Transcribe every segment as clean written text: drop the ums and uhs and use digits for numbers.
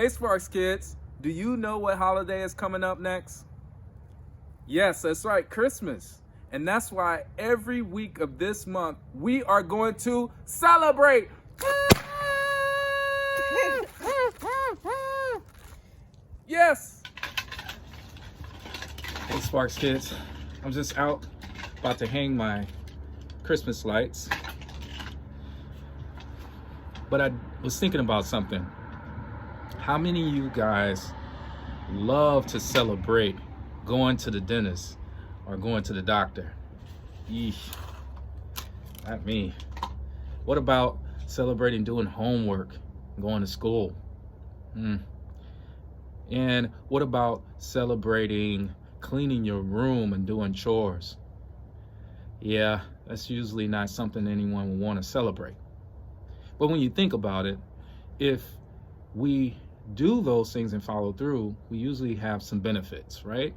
Hey Sparks kids, do you know what holiday is coming up next? Yes, that's right, Christmas. And that's why every week of this month, we are going to celebrate. Yes. Hey Sparks kids, I'm just out about to hang my Christmas lights. But I was thinking about something. How many of you guys love to celebrate going to the dentist or going to the doctor? Yeesh, not me. What about celebrating doing homework, going to school? And what about celebrating cleaning your room and doing chores? Yeah, that's usually not something anyone would want to celebrate. But when you think about it, if we do those things and follow through, we usually have some benefits, right?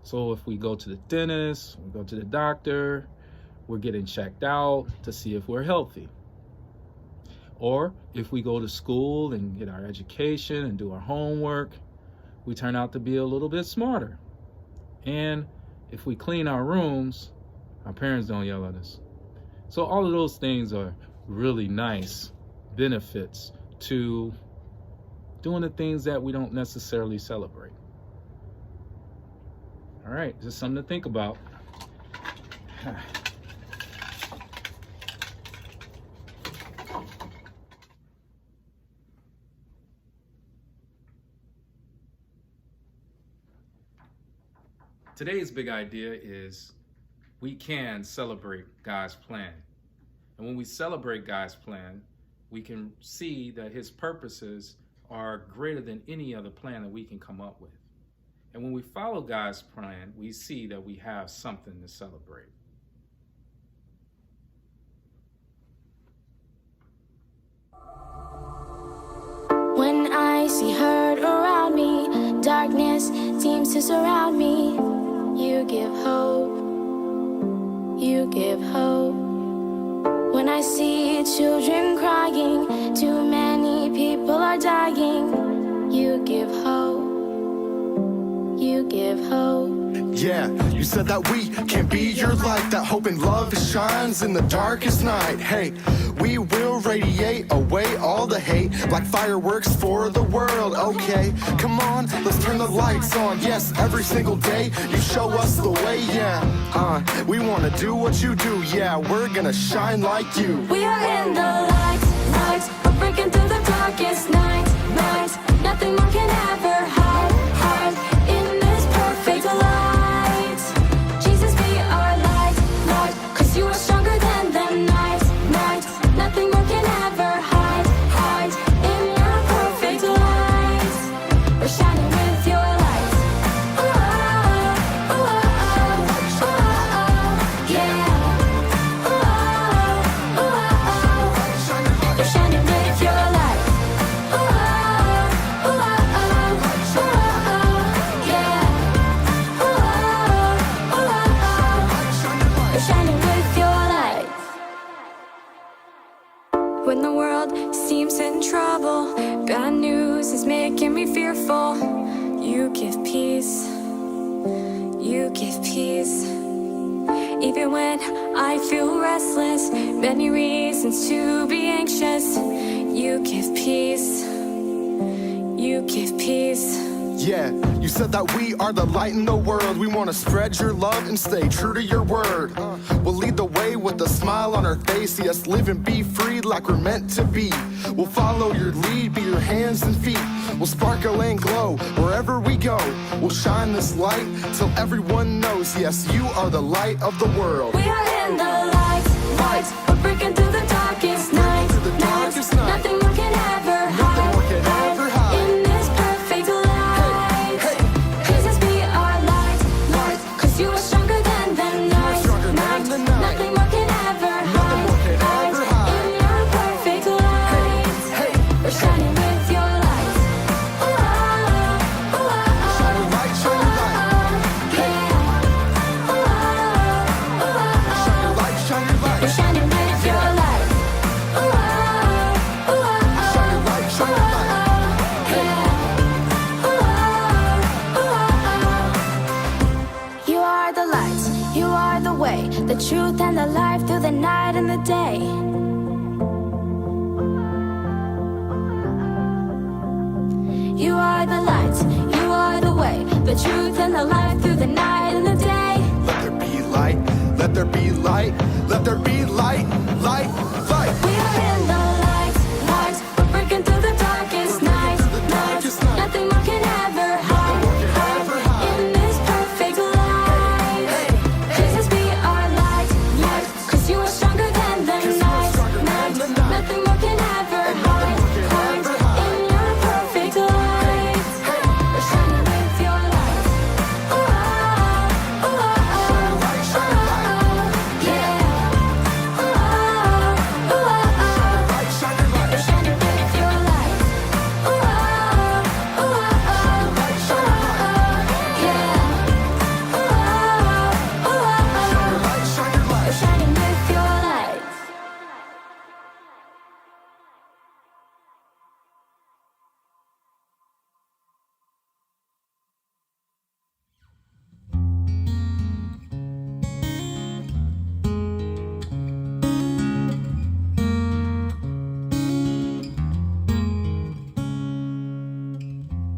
So if we go to the dentist, we go to the doctor, we're getting checked out to see if we're healthy. Or if we go to school and get our education and do our homework, we turn out to be a little bit smarter. And if we clean our rooms, our parents don't yell at us. So all of those things are really nice benefits to doing the things that we don't necessarily celebrate. All right, just something to think about. Today's big idea is we can celebrate God's plan. And when we celebrate God's plan, we can see that his purposes are greater than any other plan that we can come up with. And when we follow God's plan, we see that we have something to celebrate. When I see hurt around me, darkness seems to surround me. You give hope, you give hope. When I see children crying, too many people are dying. You give hope, you give hope. Yeah, you said that we can be your light, that hope and love shines in the darkest night. Hey, we will radiate away all the hate like fireworks for the world. Okay, come on, let's turn the lights on. Yes, every single day you show us the way. Yeah, we wanna do what you do. Yeah, we're gonna shine like you. We are in the light, light. We're breaking through the darkest night, night. Nothing more can ever hide, hide in this perfect light. Jesus, be our light, light. 'Cause you are stronger than the night, night. Nothing more can ever hide, hide in your perfect light. We're shining with your light. Ooh, oh, ooh, oh, ooh, oh, yeah. Ooh, oh, ooh, oh. We're shining with your light. Ooh, oh, ooh, oh, yeah. Ooh, oh, we're shining with your light. When the world seems in trouble, bad news is making me fearful. You give peace, you give peace. Even when I feel restless, many reasons to be anxious. You give peace, you give peace. Yeah, you said that we are the light in the world. We want to spread your love and stay true to your word. We'll lead the way with a smile on our face. See us live and be free like we're meant to be. We'll follow your lead, be your hands and feet. We'll sparkle and glow wherever we go. We'll shine this light till everyone knows. Yes, you are the light of the world. We are in the light, light. We're breaking through the darkest night, night. Nothing more can ever hide, more can ever hide. In this perfect light. Jesus, be our light, light. 'Cause you are stronger than the night, night. Nothing more can ever hide, hide. In your perfect light. We're shining with your light. Ooh, oh, ooh, oh. Shine your light, shine your light. Yeah. Ooh, oh, Shine your light, shine your light. we're shining with your light. Ooh, oh, ooh, oh. Shine your light, shine your light. Yeah. truth and the life through the night and the day. You are the light, you are the way, the truth and the life through the night and the day. Let there be light, let there be light, let there be light, light, light. We are in the light, light, we're breaking through the darkest night, night. Nothing more can ever hide, hide in this perfect light. Jesus, be our light, light, 'cause you are stronger than the night, night. Nothing more can ever hide, hide in your perfect light. We're shining with your light. Ooh, oh, ooh, oh, oh, yeah. Ooh, oh, ooh, oh, we're shining with your light. Ooh, oh, ooh, oh, yeah. Ooh, oh, we're shining with your light.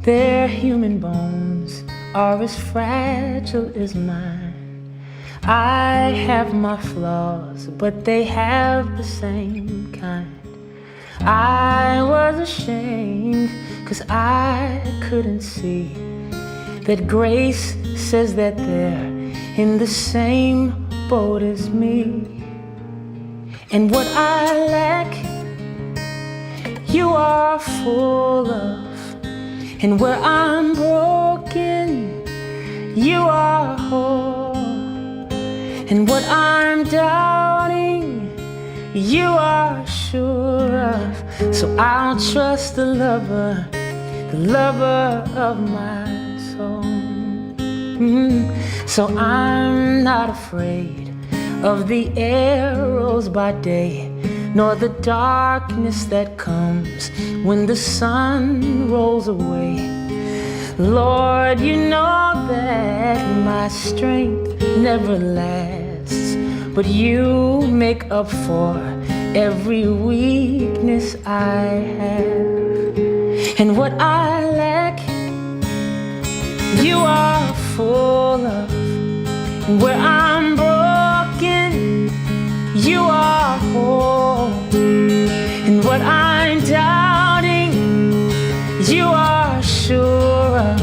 Their human bones are as fragile as mine. I have my flaws, but they have the same kind. I was ashamed, 'cause I couldn't see that grace says that they're in the same boat as me. And what I lack, you are full of. And where I'm broken, you are whole. And what I'm doubting, you are sure of. So I'll trust the lover of my soul. So I'm not afraid of the arrows by day, nor the darkness that comes when the sun rolls away. Lord, you know that my strength never lasts, but you make up for every weakness I have. And what I lack, you are full of. And where I'm broken, you are whole. And what I'm doubting, you are sure of.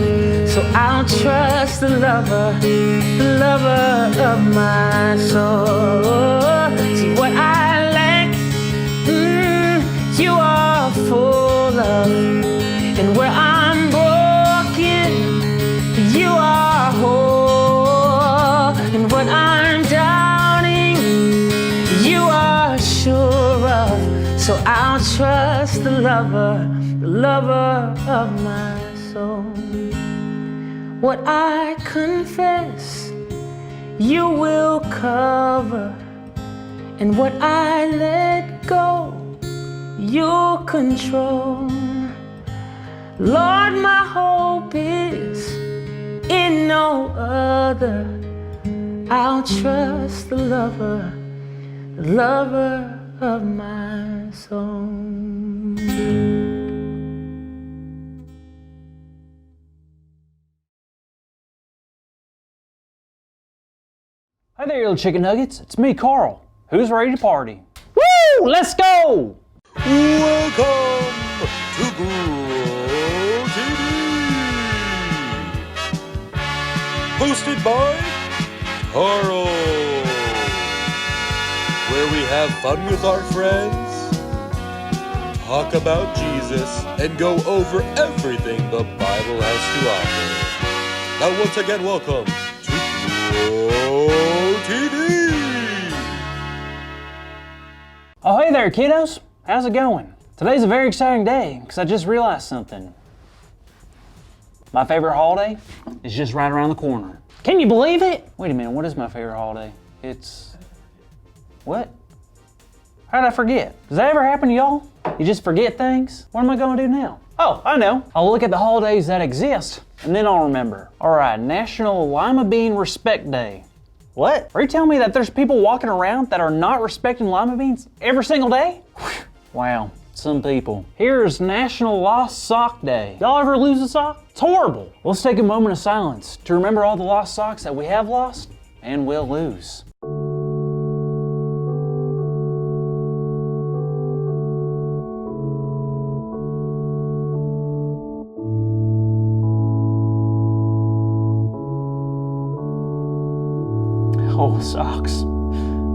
So I'll trust the lover of my soul. See what I lack, you are full of. And where I'm broken, you are whole. And what I'm doubting, you are sure of. So I'll trust the lover of my soul. What I confess, you will cover. And what I let go, you'll control. Lord, my hope is in no other. I'll trust the lover of my soul. Hi there, you little chicken nuggets. It's me, Carl. Who's ready to party? Woo! Let's go! Welcome to Grow TV, hosted by Carl, where we have fun with our friends, talk about Jesus, and go over everything the Bible has to offer. Now, once again, welcome to Grow TV. Oh, hey there, kiddos. How's it going? Today's a very exciting day because I just realized something. My favorite holiday is just right around the corner. Can you believe it? Wait a minute, what is my favorite holiday? It's... what? How did I forget? Does that ever happen to y'all? You just forget things? What am I gonna do now? Oh, I know. I'll look at the holidays that exist and then I'll remember. All right, National Lima Bean Respect Day. What? Are you telling me that there's people walking around that are not respecting lima beans every single day? Wow, some people. Here's National Lost Sock Day. Y'all ever lose a sock? It's horrible. Let's take a moment of silence to remember all the lost socks that we have lost and will lose. Oh, socks.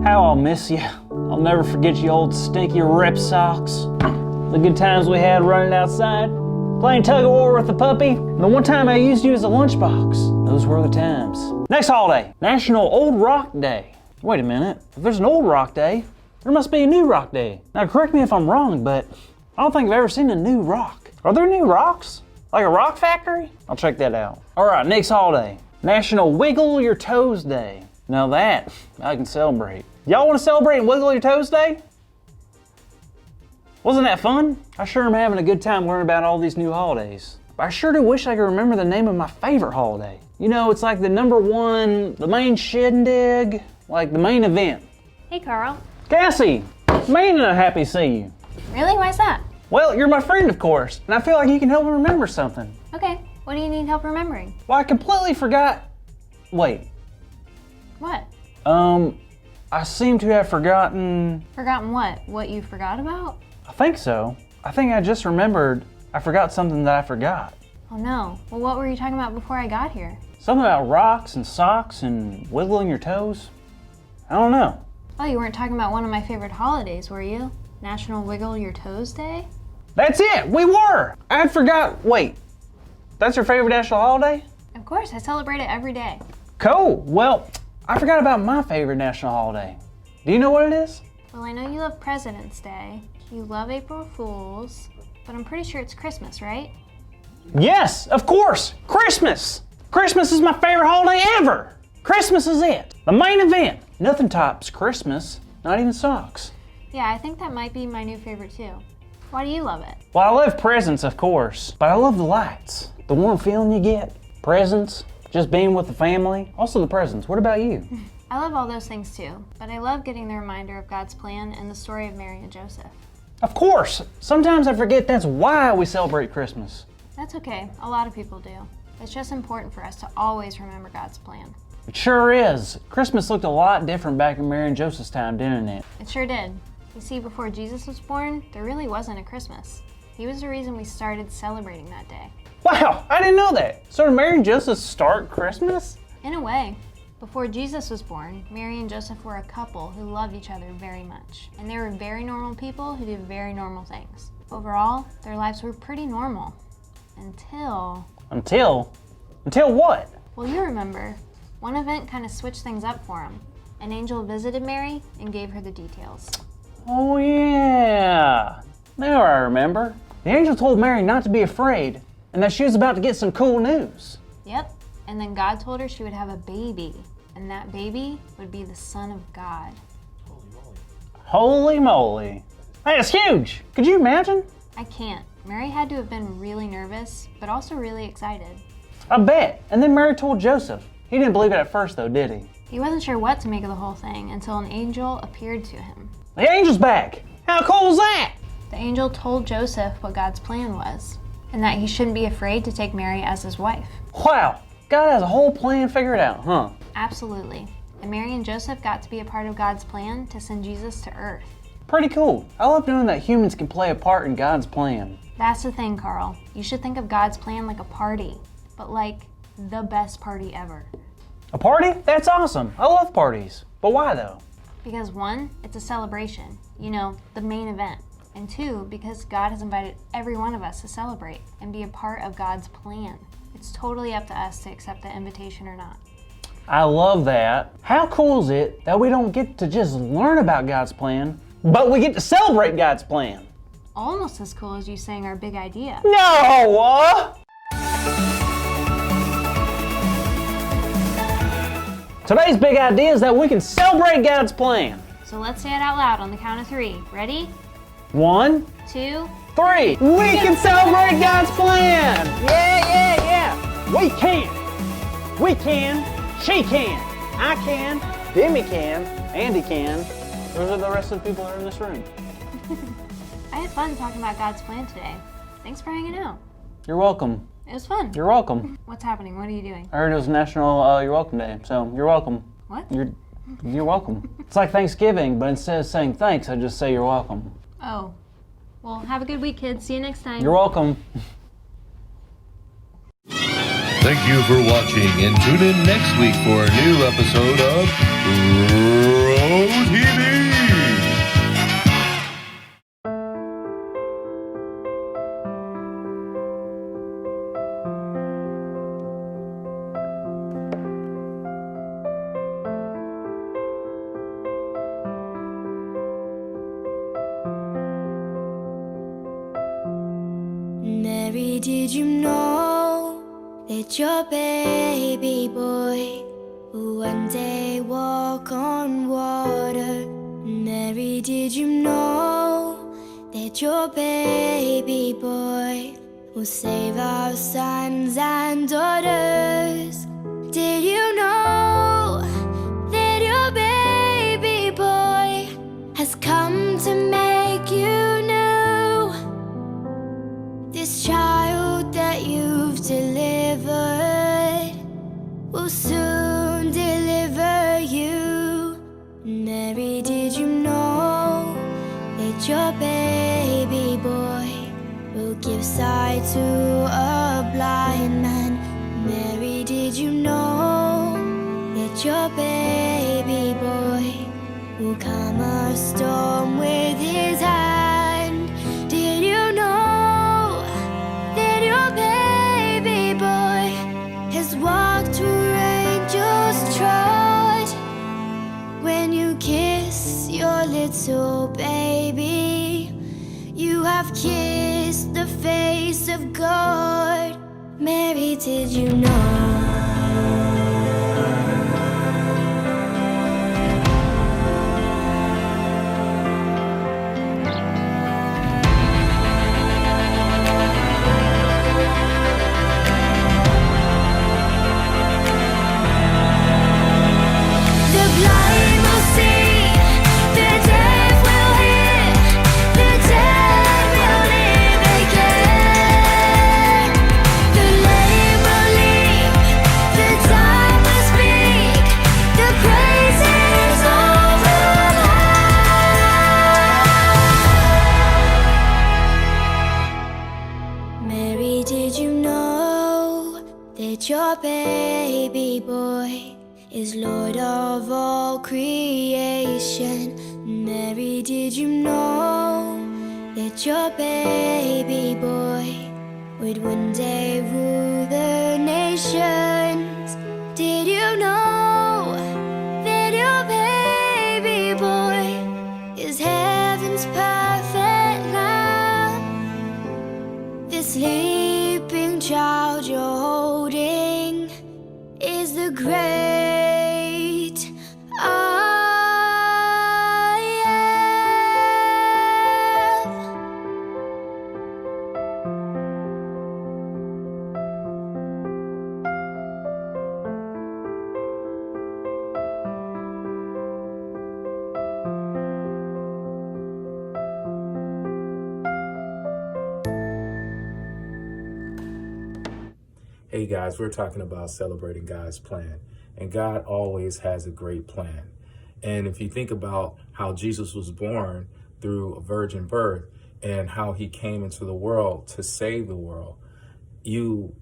How I'll miss you. I'll never forget you old stinky rip socks. The good times we had running outside, playing tug of war with the puppy, and the one time I used you as a lunchbox. Those were the times. Next holiday, National Old Rock Day. Wait a minute, if there's an Old Rock Day, there must be a New Rock Day. Now correct me if I'm wrong, but I don't think I've ever seen a new rock. Are there new rocks? Like a rock factory? I'll check that out. All right, next holiday, National Wiggle Your Toes Day. Now that I can celebrate. Y'all want to celebrate and wiggle your toes day? Wasn't that fun? I sure am having a good time learning about all these new holidays. But I sure do wish I could remember the name of my favorite holiday. You know, it's like the number one, the main shindig, like the main event. Hey, Carl. Cassie, man, I'm happy to see you. Really? Why's that? Well, you're my friend, of course, and I feel like you can help me remember something. Okay, what do you need help remembering? Well, I completely forgot. Wait. What? I seem to have forgotten. Forgotten what? What you forgot about? I think so. I think I just remembered I forgot something that I forgot. Oh no. Well, what were you talking about before I got here? Something about rocks and socks and wiggling your toes. I don't know. Oh, you weren't talking about one of my favorite holidays, were you? National Wiggle Your Toes Day? That's it! We were! I had forgot. Wait. That's your favorite national holiday? Of course, I celebrate it every day. Cool. Well, I forgot about my favorite national holiday. Do you know what it is? Well, I know you love President's Day, you love April Fools, but I'm pretty sure it's Christmas, right? Yes, of course! Christmas! Christmas is my favorite holiday ever! Christmas is it. The main event. Nothing tops Christmas, not even socks. Yeah, I think that might be my new favorite too. Why do you love it? Well, I love presents, of course, but I love the lights. The warm feeling you get. Presents, just being with the family. Also the presents. What about you? I love all those things too, but I love getting the reminder of God's plan and the story of Mary and Joseph. Of course! Sometimes I forget that's why we celebrate Christmas. That's okay, a lot of people do. It's just important for us to always remember God's plan. It sure is. Christmas looked a lot different back in Mary and Joseph's time, didn't it? It sure did. You see, before Jesus was born, there really wasn't a Christmas. He was the reason we started celebrating that day. Wow, I didn't know that. So did Mary and Joseph start Christmas? In a way. Before Jesus was born, Mary and Joseph were a couple who loved each other very much. And they were very normal people who did very normal things. Overall, their lives were pretty normal. Until what? Well, you remember, one event kind of switched things up for them. An angel visited Mary and gave her the details. Oh yeah, now I remember. The angel told Mary not to be afraid and that she was about to get some cool news. Yep, and then God told her she would have a baby, and that baby would be the Son of God. Holy moly. That is huge. Could you imagine? I can't. Mary had to have been really nervous, but also really excited. I bet. And then Mary told Joseph. He didn't believe it at first though, did he? He wasn't sure what to make of the whole thing until an angel appeared to him. The angel's back. How cool is that? The angel told Joseph what God's plan was, and that he shouldn't be afraid to take Mary as his wife. Wow, God has a whole plan figured out, huh? Absolutely. And Mary and Joseph got to be a part of God's plan to send Jesus to earth. Pretty cool. I love knowing that humans can play a part in God's plan. That's the thing, Carl. You should think of God's plan like a party, but like the best party ever. A party? That's awesome. I love parties. But why though? Because one, it's a celebration, you know, the main event. And two, because God has invited every one of us to celebrate and be a part of God's plan. It's totally up to us to accept the invitation or not. I love that. How cool is it that we don't get to just learn about God's plan, but we get to celebrate God's plan? Almost as cool as you saying our big idea. No! Today's big idea is that we can celebrate God's plan. So let's say it out loud on the count of 3. Ready? 1, 2, 3. We can celebrate God's plan! Yeah! We can! We can! She can! I can, Demi can, Andy can. Those are the rest of the people that are in this room. I had fun talking about God's plan today. Thanks for hanging out. You're welcome. It was fun. You're welcome. What's happening? What are you doing? I heard it was National You're Welcome Day, so you're welcome. What? You're welcome. It's like Thanksgiving, but instead of saying thanks, I just say you're welcome. Oh. Well, have a good week, kids. See you next time. You're welcome. Thank you for watching, and tune in next week for a new episode of Row TV. Mary, did you know that your baby boy will one day walk on water? Mary, did you know that your baby boy will save our sons and daughters? Did you know that your baby boy has come to make you new? This child that you've delivered will soon deliver you. Mary, did you know that your baby boy will give sight to a blind man? Mary, did you know that your baby boy will calm a storm with his hand? Did you know that your baby boy has walked where angels trod? When you kiss your little baby, you have kissed the face of God. Mary, did you know? The blind will see, the deaf will hear, the dead will live again. The lame will leap, the dumb will speak, the praises of the Lord. Mary, did you know that your baby boy is Lord of all creation? Mary, did you know that your baby boy would one day rule the nations? Did you know that your baby boy is heaven's perfect lamb? The sleeping child you're holding is the great I am. Hey guys, we're talking about celebrating God's plan. And God always has a great plan. And if you think about how Jesus was born through a virgin birth and how he came into the world to save the world, you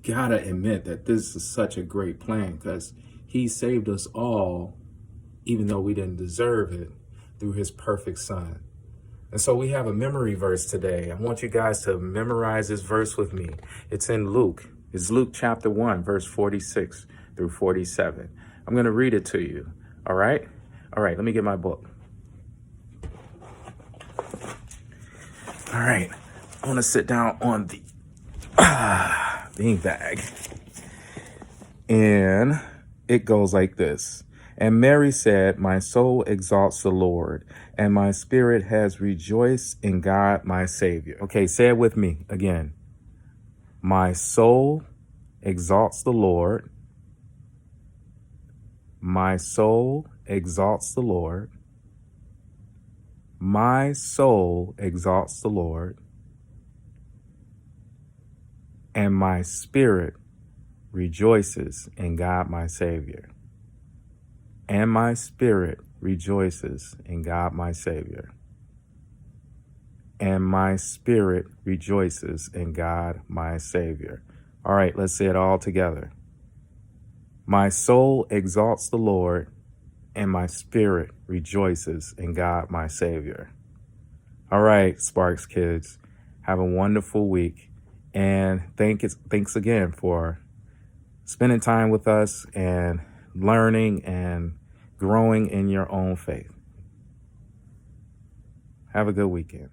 gotta admit that this is such a great plan because he saved us all, even though we didn't deserve it, through his perfect son. And so we have a memory verse today. I want you guys to memorize this verse with me. It's in Luke. It's Luke chapter 1, verse 46 through 47. I'm going to read it to you. All right? All right, let me get my book. All right. I want to sit down on the beanbag. And it goes like this. And Mary said, my soul exalts the Lord, and my spirit has rejoiced in God, my Savior. Okay, say it with me again. My soul exalts the Lord, My soul exalts the Lord. My soul exalts the Lord. And my spirit rejoices in God my Savior. And my spirit rejoices in God my Savior. And my spirit rejoices in God my Savior. All right, let's say it all together. My soul exalts the Lord, and my spirit rejoices in God my Savior. All right, Sparks kids, have a wonderful week. And thanks again for spending time with us and learning and growing in your own faith. Have a good weekend.